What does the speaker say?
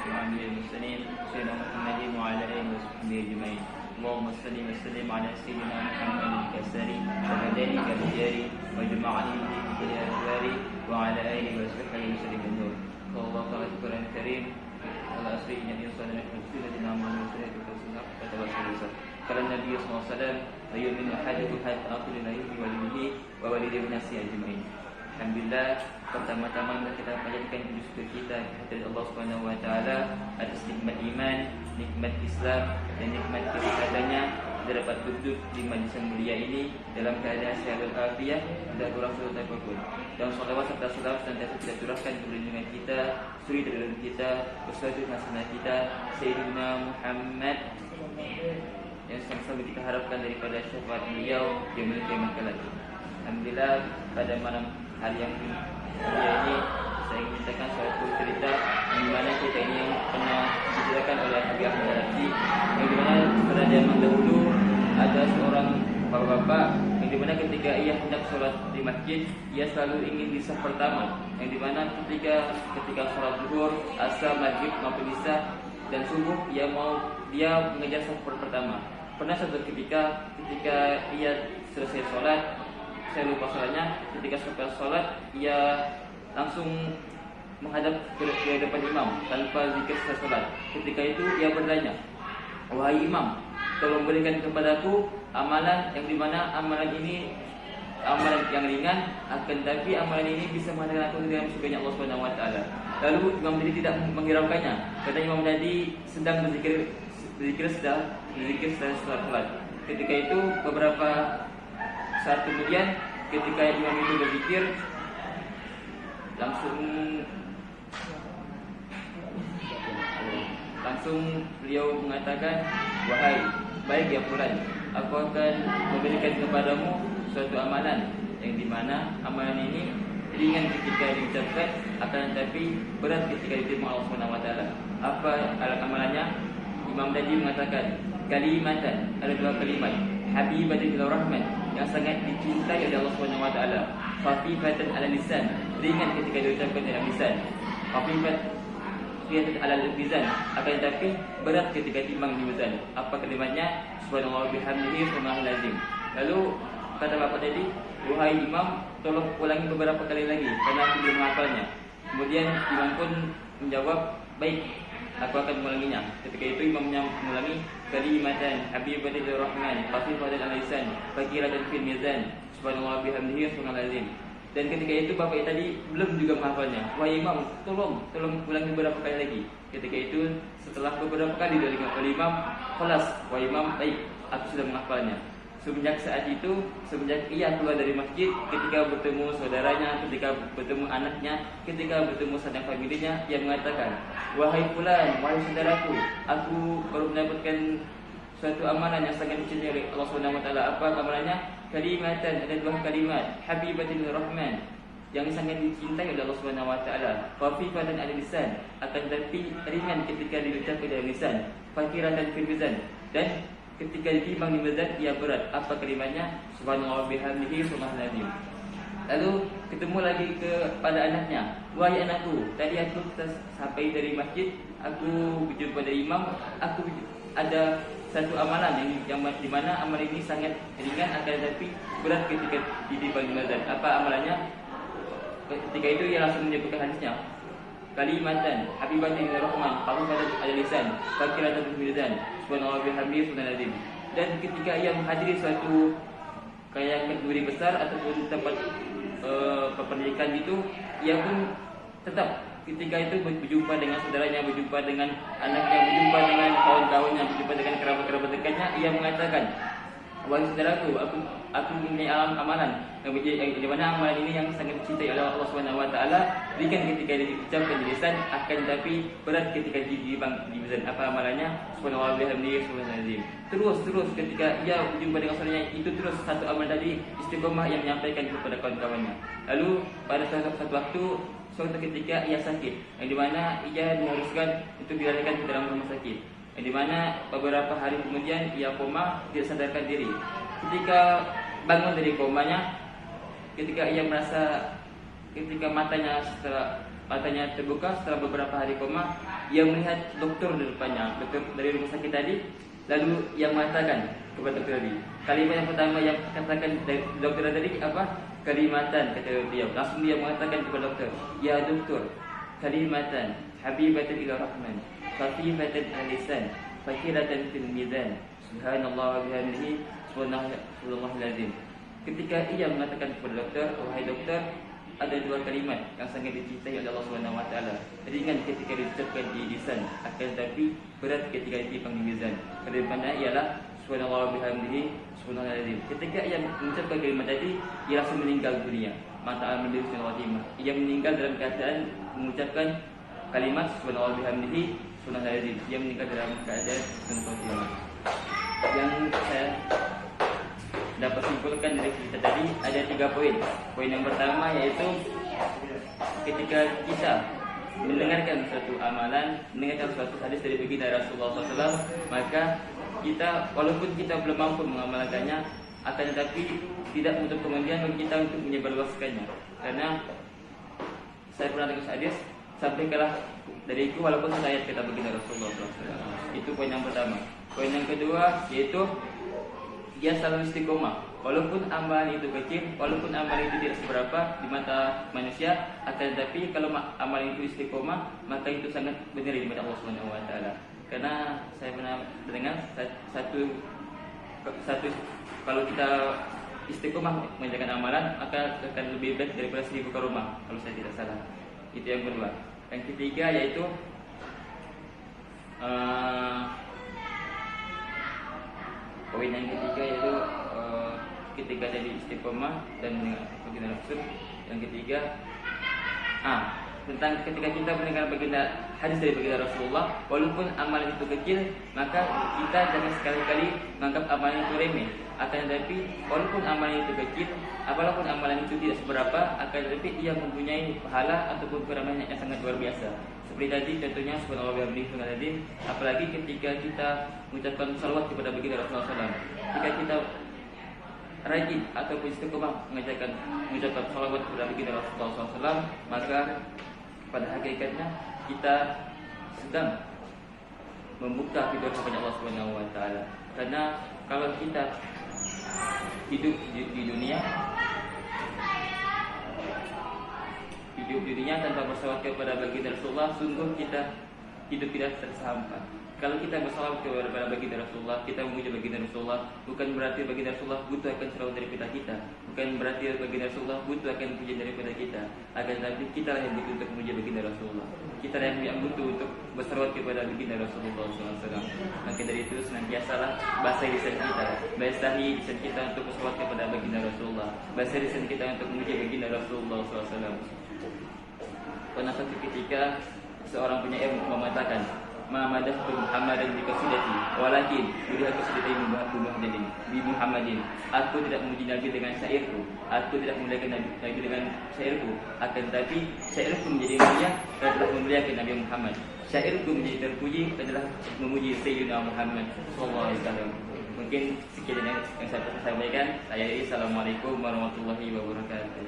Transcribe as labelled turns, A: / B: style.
A: محمد المرسلين سيدنا محمد وعلى آله وصحبه أجمعين. اللهم صل وسلم على سيدنا محمد الكسري ومدانك الجاري وجمعني به كل أخباري وعلى آله وصحبه وسلم النور. الله تعالى في القرآن الكريم على أسرع النبي صلى الله عليه وسلم نعم ونسرة وتوسل وتوسل قال النبي صلى الله عليه وسلم ويؤمن أحدكم حتى أقول لا يؤمن ولده وولده الناس أجمعين. Alhamdulillah, pertama-tama kita panjatkan puji syukur kita kepada Allah Subhanahu wa taala atas nikmat iman, nikmat Islam dan nikmat keislamannya kita dapat duduk di majlis yang mulia ini dalam keadaan sehat walafiat dan kurang suatu apapun. Dan salawat serta salam senantiasa kita curahkan kepada junjungan kita, suri teladan kita, uswatun hasanah kita, Sayyidina Muhammad yang sama-sama kita harapkan daripada syafaat beliau yang memiliki makalah. Alhamdulillah, pada malam hari yang mulia ini saya ingin menceritakan suatu cerita di mana cerita ini yang pernah diceritakan oleh Habib Ahmad Al-Razi, yang dimana pada zaman dahulu ada seorang bapak-bapak yang dimana ketika ia hendak sholat di masjid, ia selalu ingin di saf pertama, yang dimana ketika sholat zuhur, asar, maghrib maupun isya dan subuh dia mengejar saf pertama. Pernah suatu ketika ia selesai sholat, saya lupa sholatnya, ketika selesai sholat ia langsung menghadap ke depan imam tanpa zikir selesai sholat. Ketika itu ia bertanya, "Wahai imam, tolong berikan kepadaku amalan yang dimana amalan ini amalan yang ringan, akan tapi amalan ini bisa menghantarkan aku dalam surganya Allah Subhanahu wa taala." Lalu imam tadi tidak menghiraukannya, karena imam tadi sedang berzikir sedang sholat. Ketika itu beberapa saat kemudian ketika imam itu berzikir, langsung beliau mengatakan, "Wahai baik ya fulan, aku akan memberikan kepadamu suatu amalan yang dimana amalan ini ringan ketika diucapkan, akan tetapi berat ketika diterima Allah Subhanahu wa taala." Apa amalannya? Imam tadi mengatakan, kalimatan, ada dua kalimat, habibatan ila rahman, yang sangat dicintai oleh Allah Subhanahu wa taala, khafifatan ala lisan, ringan ketika diucapkan dalam lisan, khafifatan ala mizan, akan tetapi berat ketika timbang di mizan. Apa kalimatnya? Subhanallah bihamdihi subhanal azim. Lalu kata bapak tadi, "Wahai imam, tolong ulangi beberapa kali lagi karena aku belum menghafalnya." Kemudian imam pun menjawab, "Baik, aku akan mengulanginya." Ketika itu imam mengulangi, kalimatan habibatan ila rahman, khafifatan ala lisan, fakiratan fil mizan, subhanallah bihamdihi subhanal azim. Dan ketika itu bapak tadi belum juga menghafalnya. "Wahai imam, tolong ulangi beberapa kali lagi." Ketika itu setelah beberapa kali dari imam, "Khalas, wahai imam, baik, aku sudah menghafalnya." Semenjak saat itu, semenjak ia keluar dari masjid, ketika bertemu saudaranya, ketika bertemu anaknya, ketika bertemu sanak familinya, ia mengatakan, "Wahai fulan, wahai saudaraku, aku baru mendapatkan suatu amalan yang sangat dicintai oleh Allah Subhanahu wa taala." Apa amalannya? Kalimatan, ada dua kalimat, habibatul rahman, yang sangat dicintai oleh Allah Subhanahu wa taala, khafifatan ala lisan, akan tetapi ringan ketika diucapkan dalam lisan, fakiratan fil mizan, dan ketika ditimbang di mizan ia berat. Apa kalimatnya? Subhanallah bihamdihi subhanal azim. Lalu ketemu lagi kepada anaknya, "Wahai anakku, tadi aku sampai dari masjid, aku berjumpa dari imam, aku ada satu amalan yang di mana amalan ini sangat ringan akan tetapi berat ketika ditimbang di mizan. Apa amalannya?" Ketika itu ia langsung menyebutkan hadisnya, kalimatan habibatan ila rahman, khafifatan ala lisan, fakiratan fil mizan, subhanallah bihamdihi subhanal azim. Dan ketika ia menghadiri suatu kayak kenduri besar ataupun tempat pendidikan itu, ia pun tetap ketika itu berjumpa dengan saudaranya, berjumpa dengan anaknya, berjumpa dengan kawan-kawannya, berjumpa dengan kerabat-kerabat dekatnya, ia mengatakan, "Wahai saudaraku, aku mempunyai amalan yang di mana amalan ini yang sangat dicintai oleh Allah Subhanahu wa taala, ringan ketika diucapkan di lisan, akan tapi berat ketika ditimbang di mizan." Apa amalannya? Subhanallah bihamdihi subhanal azim. Terus ketika ia berjumpa dengan saudaranya, itu terus satu amalan tadi istiqomah yang menyampaikan kepada kawan-kawannya. Lalu pada satu waktu, suatu ketika ia sakit, yang dimana ia diharuskan untuk dilarikan ke dalam rumah sakit, yang dimana beberapa hari kemudian ia koma, tidak sadarkan diri. Ketika bangun dari komanya, ketika ia merasa, ketika matanya terbuka setelah beberapa hari koma, Ia melihat dokter di depannya, dokter dari rumah sakit tadi. Lalu ia mengatakan kepada dokter tadi, kalimat yang pertama yang katakan dari dokter tadi apa? Kalimatan, kata beliau. Langsung dia mengatakan kepada dokter, ya dokter, kalimatan habibatan ila rahman, khafifatan al-lisan, fakiratan fil mizan, subhanallah wa bihamdihi, subhanallahil azim. Ketika ia mengatakan kepada dokter, wahai dokter, ada dua kalimat yang sangat dicintai oleh Allah Subhanahu wa taala. Ringan ketika diucapkan di lisan, akan tetapi berat ketika ditimbang di mizan. Kalimatnya ialah subhanallah wa bihamdihi, subhanallahil azim. Ketika ia mengucapkan kalimat tadi, ia langsung meninggal dunia. Mata al-Nabi sallallahu alaihi wasallam. Ia meninggal dalam keadaan mengucapkan kalimat subhanallah wa bihamdihi, subhanallahil azim. Ia meninggal dalam keadaan subhanallah. Yang saya dapat simpulkan dari cerita tadi ada 3 poin. Poin yang pertama yaitu ketika kita mendengarkan suatu amalan, mendengarkan suatu hadis dari baginda Rasulullah SAW, maka kita walaupun kita belum mampu mengamalkannya, akan tetapi tidak menutup kemungkinan bagi kita untuk menyebarluaskannya. Karena saya pernah dengar hadis, sampaikanlah dariku walaupun satu ayat kata baginda Rasulullah SAW. Itu poin yang pertama. Poin yang kedua yaitu dia selalu istiqomah, walaupun amalan itu kecil, walaupun amalan itu tidak seberapa di mata manusia, akan tetapi kalau amalan itu istiqomah, maka itu sangat benar di mata Allah Subhanahu wa taala. Karena saya pernah mendengar satu kalau kita istiqomah mengerjakan amalan, maka akan lebih baik daripada 1000 ke rumah, kalau saya tidak salah. Itu yang kedua. Yang ketiga yaitu poin yang ketiga yaitu ketika jadi istiqomah dan baginda Rasul. Yang ketiga tentang ketika kita mendengar baginda hadis dari baginda Rasulullah, walaupun amalan itu kecil, maka kita jangan sekali-kali menganggap amalan itu remeh. Akan tetapi walaupun amalan itu kecil, walaupun amalan itu tidak seberapa, akan tetapi ia mempunyai pahala ataupun keramaian yang sangat luar biasa. Seperti tadi contohnya subhanallah wa bihamdihi subhanallahil azim. Apalagi ketika kita mengucapkan salawat kepada baginda Rasulullah SAW. Jika kita rajin ataupun istiqomah mengucapkan salawat kepada baginda Rasulullah SAW, maka pada hakikatnya kita sedang membuka pintu kepada Allah Subhanahu wa taala. Karena kalau kita hidup di dunia tanpa bersalawat kepada baginda Rasulullah, sungguh kita hidup tidak tersampai. Kalau kita bersalawat kepada baginda Rasulullah, kita memuji baginda Rasulullah, bukan berarti baginda Rasulullah butuh akan salawat daripada kita, bukan berarti baginda Rasulullah butuh akan pujian daripada kita. Akan tetapi kita lah yang butuh untuk memuji baginda Rasulullah, kita lah yang butuh untuk bersalawat kepada baginda Rasulullah SAW. Maka dari itu senantiasalah basahi lisan kita, basahi lisan kita untuk bersalawat kepada baginda Rasulullah, basahi lisan kita untuk memuji baginda Rasulullah SAW. Pernah satu ketika seorang penyair mengatakan, ma madahtu Muhammadan bi qasidati walakin budi qasidati bi Muhammadin. Aku tidak memuji Nabi dengan syairku, aku tidak memuliakan Nabi dengan syairku, akan tetapi syairku menjadi mulia adalah memuliakan Nabi Muhammad. Syairku menjadi terpuji adalah memuji Sayyidina Muhammad sallallahu alaihi wasallam. Mungkin sekian yang saya sampaikan. Assalamualaikum warahmatullahi wabarakatuh.